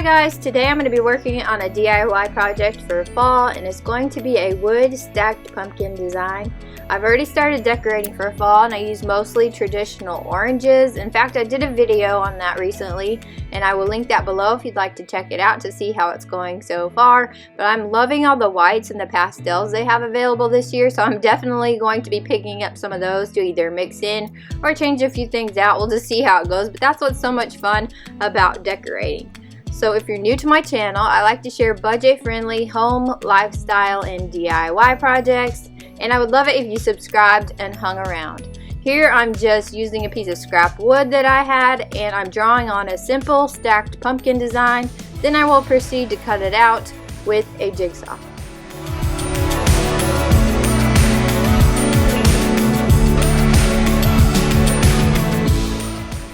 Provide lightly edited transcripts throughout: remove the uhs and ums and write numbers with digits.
guys, today I'm going to be working on a DIY project for fall, and it's going to be a wood stacked pumpkin design. I've already started decorating for fall and I use mostly traditional oranges. In fact, I did a video on that recently and I will link that below if you'd like to check it out to see how it's going so far. But I'm loving all the whites and the pastels they have available this year, so I'm definitely going to be picking up some of those to either mix in or change a few things out. We'll just see how it goes, but that's what's so much fun about decorating. So if you're new to my channel, I like to share budget-friendly home, lifestyle, and DIY projects, and I would love it if you subscribed and hung around. Here I'm just using a piece of scrap wood that I had, and I'm drawing on a simple stacked pumpkin design. Then I will proceed to cut it out with a jigsaw.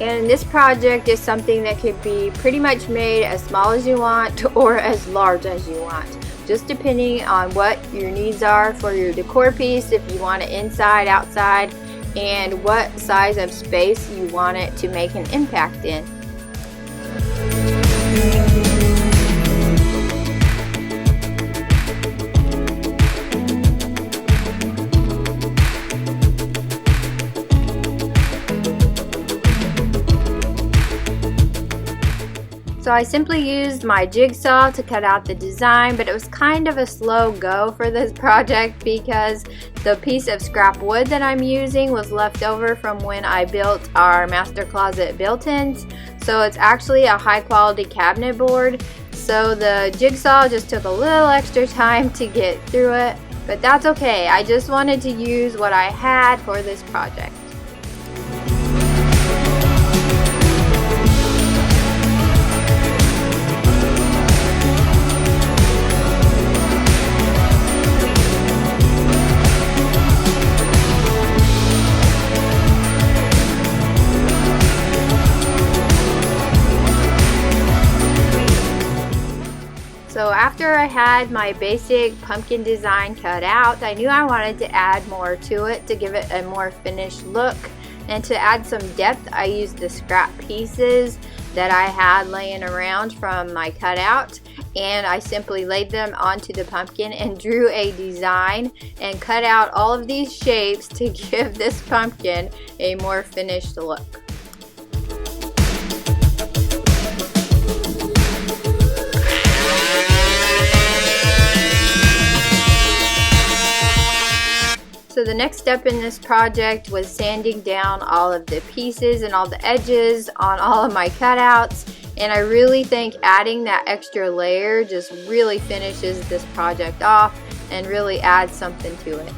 And this project is something that could be pretty much made as small as you want or as large as you want, just depending on what your needs are for your decor piece, if you want it inside, outside, and what size of space you want it to make an impact in. So I simply used my jigsaw to cut out the design, but it was kind of a slow go for this project because the piece of scrap wood that I'm using was left over from when I built our master closet built-ins. So it's actually a high quality cabinet board. So the jigsaw just took a little extra time to get through it, but that's okay. I just wanted to use what I had for this project. So after I had my basic pumpkin design cut out, I knew I wanted to add more to it to give it a more finished look. And to add some depth, I used the scrap pieces that I had laying around from my cutout, and I simply laid them onto the pumpkin and drew a design and cut out all of these shapes to give this pumpkin a more finished look. So the next step in this project was sanding down all of the pieces and all the edges on all of my cutouts, and I really think adding that extra layer just really finishes this project off and really adds something to it.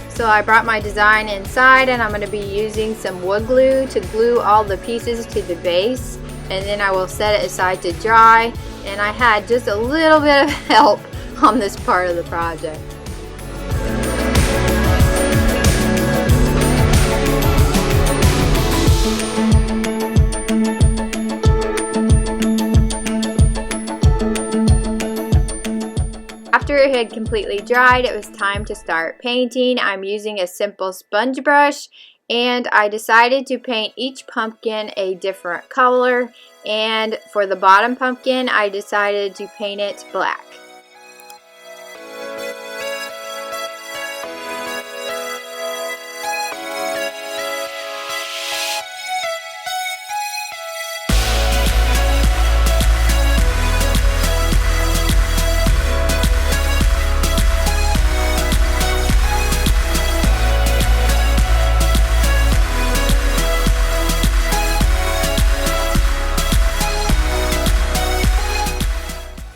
So I brought my design inside, and I'm going to be using some wood glue to glue all the pieces to the base, and then I will set it aside to dry. And I had just a little bit of help on this part of the project. After it had completely dried, it was time to start painting. I'm using a simple sponge brush, and I decided to paint each pumpkin a different color. And for the bottom pumpkin, I decided to paint it black.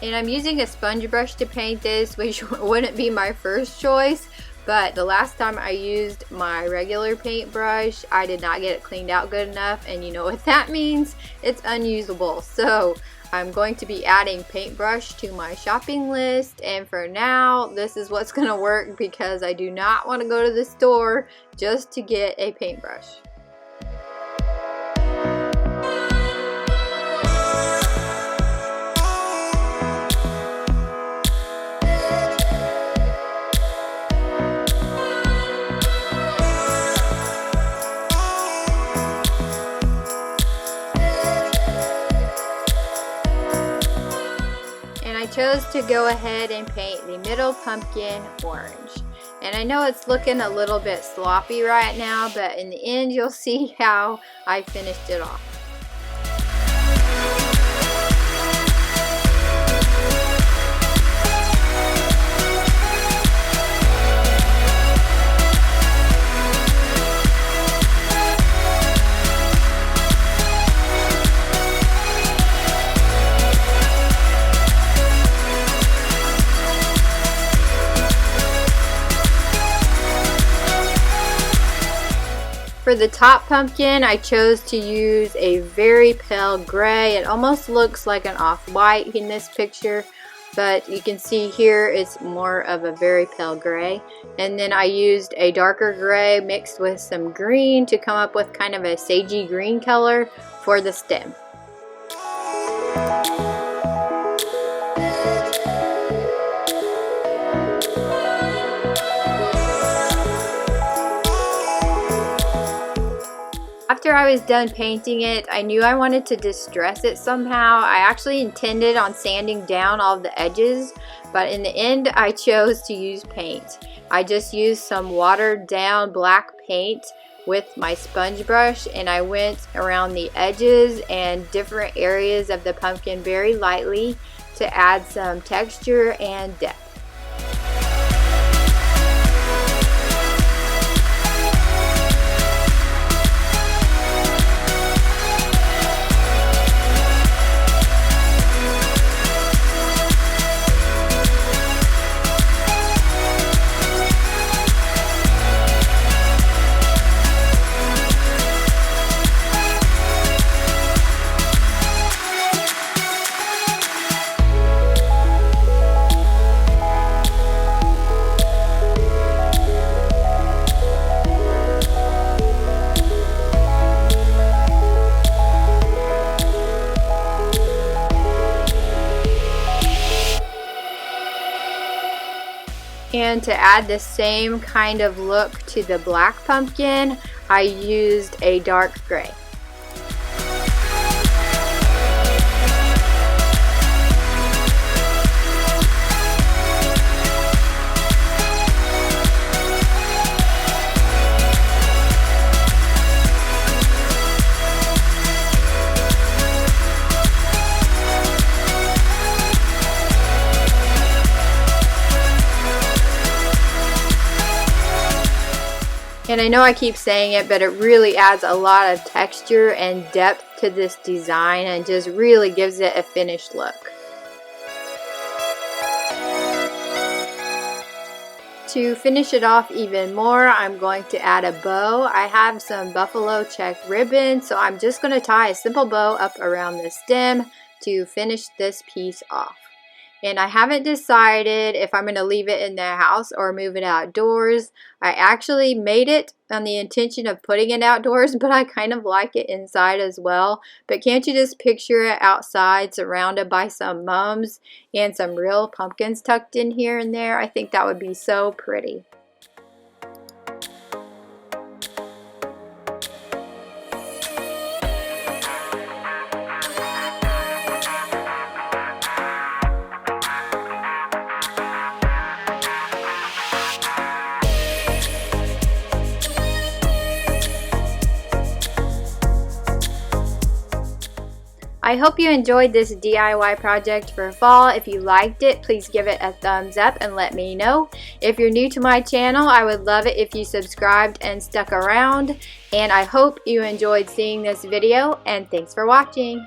And I'm using a sponge brush to paint this, which wouldn't be my first choice, but the last time I used my regular paintbrush, I did not get it cleaned out good enough, and you know what that means? It's unusable. So I'm going to be adding paintbrush to my shopping list, and for now this is what's going to work because I do not want to go to the store just to get a paintbrush. I chose to go ahead and paint the middle pumpkin orange. And I know it's looking a little bit sloppy right now, but in the end you'll see how I finished it off. For the top pumpkin, I chose to use a very pale gray. It almost looks like an off-white in this picture, but you can see here it's more of a very pale gray. And then I used a darker gray mixed with some green to come up with kind of a sagey green color for the stem. After I was done painting it, I knew I wanted to distress it somehow. I actually intended on sanding down all the edges, but in the end I chose to use paint. I just used some watered down black paint with my sponge brush, and I went around the edges and different areas of the pumpkin very lightly to add some texture and depth. And to add the same kind of look to the black pumpkin, I used a dark gray. And I know I keep saying it, but it really adds a lot of texture and depth to this design and just really gives it a finished look. To finish it off even more, I'm going to add a bow. I have some buffalo check ribbon, so I'm just going to tie a simple bow up around the stem to finish this piece off. And I haven't decided if I'm going to leave it in the house or move it outdoors. I actually made it on the intention of putting it outdoors, but I kind of like it inside as well. But can't you just picture it outside surrounded by some mums and some real pumpkins tucked in here and there? I think that would be so pretty. I hope you enjoyed this DIY project for fall. If you liked it, please give it a thumbs up and let me know. If you're new to my channel, I would love it if you subscribed and stuck around. And I hope you enjoyed seeing this video, and thanks for watching.